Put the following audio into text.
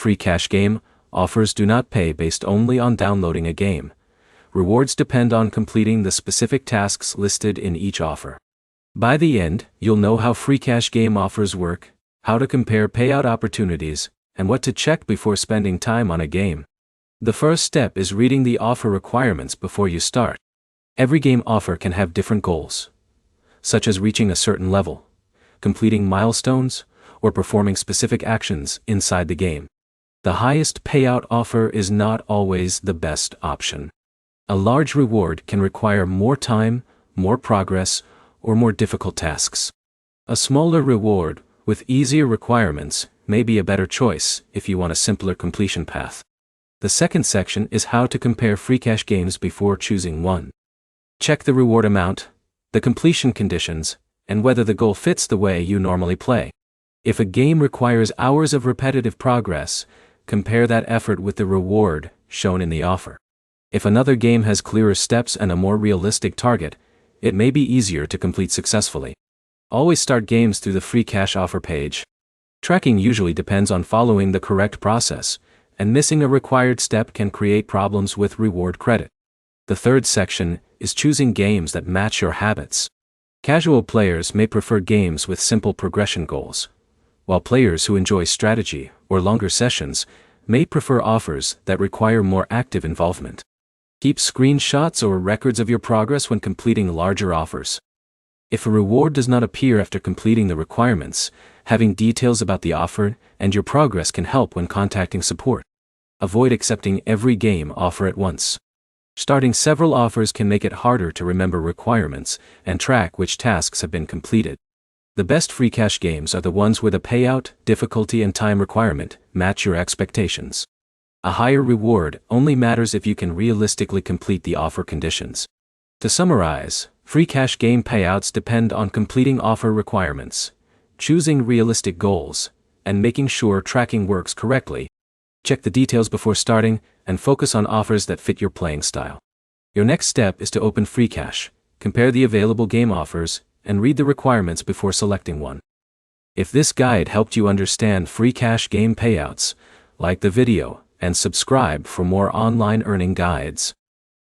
Freecash game offers do not pay based only on downloading a game. Rewards depend on completing the specific tasks listed in each offer. By the end, you'll know how Freecash game offers work, how to compare payout opportunities, and what to check before spending time on a game. The first step is reading the offer requirements before you start. Every game offer can have different goals, such as reaching a certain level, completing milestones, or performing specific actions inside the game. The highest payout offer is not always the best option. A large reward can require more time, more progress, or more difficult tasks. A smaller reward, with easier requirements, may be a better choice if you want a simpler completion path. The second section is how to compare Freecash games before choosing one. Check the reward amount, the completion conditions, and whether the goal fits the way you normally play. If a game requires hours of repetitive progress, compare that effort with the reward shown in the offer. If another game has clearer steps and a more realistic target, it may be easier to complete successfully. Always start games through the Freecash offer page. Tracking usually depends on following the correct process, and missing a required step can create problems with reward credit. The third section is choosing games that match your habits. Casual players may prefer games with simple progression goals, while players who enjoy strategy or longer sessions may prefer offers that require more active involvement. Keep screenshots or records of your progress when completing larger offers. If a reward does not appear after completing the requirements, having details about the offer and your progress can help when contacting support. Avoid accepting every game offer at once. Starting several offers can make it harder to remember requirements and track which tasks have been completed. The best Freecash games are the ones where the payout, difficulty and time requirement match your expectations. A higher reward only matters if you can realistically complete the offer conditions. To summarize, Freecash game payouts depend on completing offer requirements, choosing realistic goals, and making sure tracking works correctly. Check the details before starting, and focus on offers that fit your playing style. Your next step is to open Freecash, compare the available game offers, and read the requirements before selecting one. If this guide helped you understand Freecash game payouts, like the video, and subscribe for more online earning guides.